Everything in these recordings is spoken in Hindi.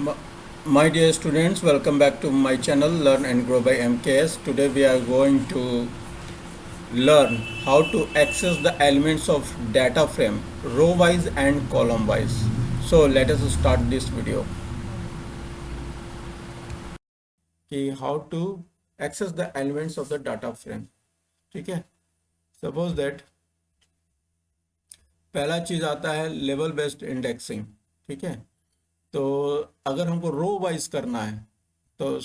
M- My dear students, welcome back to my channel Learn and Grow by MKS. Today we are going to learn how to access the elements of data frame row wise and column wise. So let us start this video. How to access the elements of the data frame. ठीक है, suppose that पहला चीज आता है लेवल बेस्ड इंडेक्सिंग. ठीक है, तो अगर हमको रो वाइज करना है तो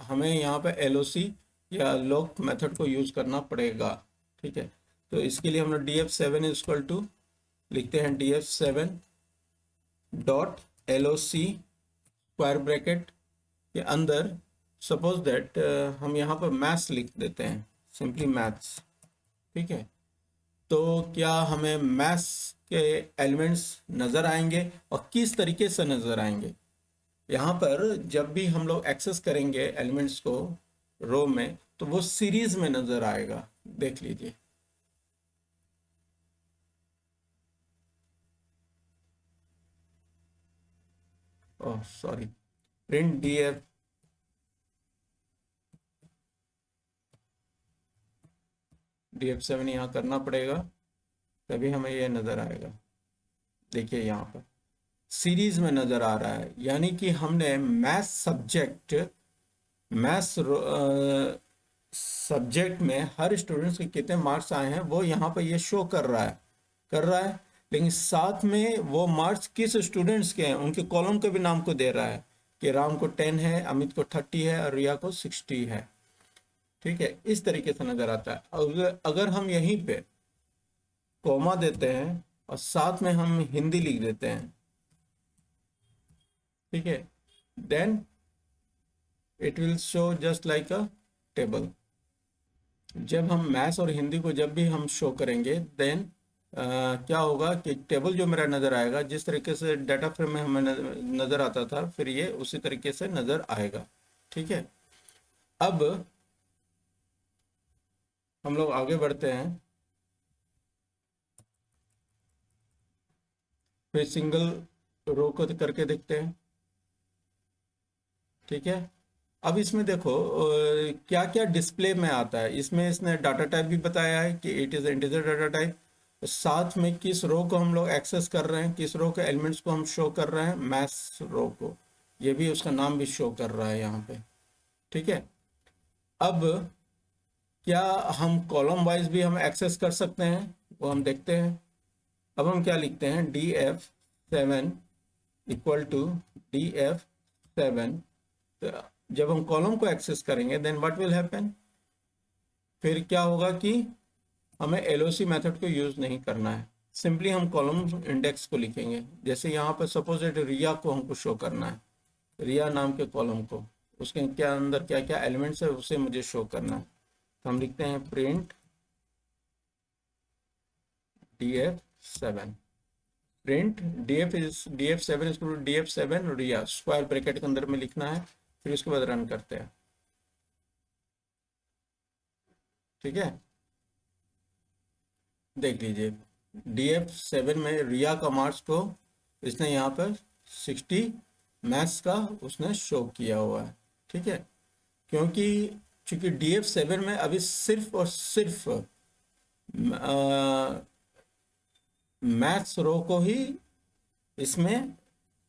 हमें यहाँ पे LOC या लॉक मेथड को यूज करना पड़ेगा. ठीक है, तो इसके लिए हम लोग df7 इज इक्वल टू लिखते हैं df7 dot LOC square bracket के अंदर सपोज दैट हम यहाँ पर मैथ्स लिख देते हैं, सिंपली मैथ्स. ठीक है, तो क्या हमें मैथ्स के एलिमेंट्स नज़र आएंगे और किस तरीके से नज़र आएंगे. यहाँ पर जब भी हम लोग एक्सेस करेंगे एलिमेंट्स को रो में तो वो सीरीज में नज़र आएगा. देख लीजिए, ओह सॉरी, प्रिंट df7 यहाँ करना पड़ेगा तभी हमें ये नज़र आएगा. देखिए यहाँ पर सीरीज में नज़र आ रहा है, यानी कि हमने मैथ्स सब्जेक्ट में हर स्टूडेंट्स के कितने मार्क्स आए हैं वो यहाँ पर ये शो कर रहा है. लेकिन साथ में वो मार्क्स किस स्टूडेंट्स के हैं उनके कॉलम के भी नाम को दे रहा है कि राम को 10 है, अमित को 30 है और रिया को 60 है. ठीक है, इस तरीके से नज़र आता है. अगर हम यहीं पे कॉमा देते हैं और साथ में हम हिंदी लिख देते हैं, ठीक है, then it will show just like a table. जब हम मैथ्स और हिंदी को जब भी हम शो करेंगे देन क्या होगा कि टेबल जो मेरा नज़र आएगा जिस तरीके से डाटा फ्रेम में हमें नज़र आता था फिर ये उसी तरीके से नज़र आएगा. ठीक है, अब हम लोग आगे बढ़ते हैं, फिर सिंगल रो को करके देखते हैं. ठीक है, अब इसमें देखो क्या क्या डिस्प्ले में आता है. इसमें इसने डाटा टाइप भी बताया है कि it is integer data type. साथ में किस रो को हम लोग एक्सेस कर रहे हैं, किस रो के एलिमेंट्स को हम शो कर रहे हैं, मैथ्स रो को, ये भी उसका नाम भी शो कर रहा है यहाँ पे. ठीक है, अब क्या हम कॉलम वाइज भी हम एक्सेस कर सकते हैं वो हम देखते हैं. अब हम क्या लिखते हैं df7 इक्वल टू df7. तो जब हम कॉलम को एक्सेस करेंगे देन व्हाट विल हैपन, फिर क्या होगा कि हमें LOC मेथड को यूज़ नहीं करना है, सिंपली हम कॉलम इंडेक्स को लिखेंगे. जैसे यहाँ पर सपोज इट रिया को हमको शो करना है, रिया नाम के कॉलम को, उसके क्या अंदर क्या क्या एलिमेंट्स है उसे मुझे शो करना है. तो हम लिखते हैं प्रिंट df7 प्रिंट df7 इसको df7 रिया स्क्वायर ब्रैकेट के अंदर में लिखना है, फिर उसके बाद रन करते हैं. ठीक है, देख लीजिए df7 में रिया का मार्क्स को इसने यहाँ पर 60 मैथ्स का उसने शो किया हुआ है. ठीक है, चूंकि df7 में अभी सिर्फ और सिर्फ मैथ्स रो को ही इसमें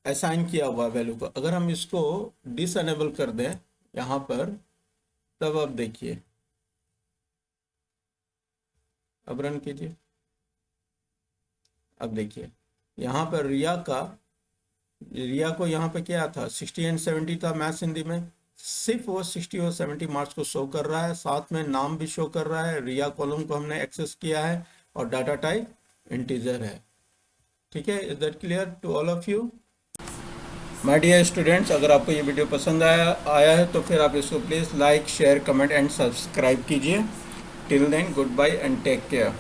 असाइन किया हुआ वैल्यू को. अगर हम इसको डिसएनेबल कर दें यहाँ पर तब अब देखिए, अब रन कीजिए. अब देखिए यहाँ पर रिया को यहाँ पे क्या था 60 एंड 70 था मैथ्स हिंदी में, सिर्फ वो 60 और 70 मार्क्स को शो कर रहा है, साथ में नाम भी शो कर रहा है. रिया कॉलम को हमने एक्सेस किया है और डाटा टाइप इंटीजर है. ठीक है, is that clear to all of you. My dear students, अगर आपको ये वीडियो पसंद आया है तो फिर आप इसको please like share comment and subscribe कीजिए. Till then good bye and take care.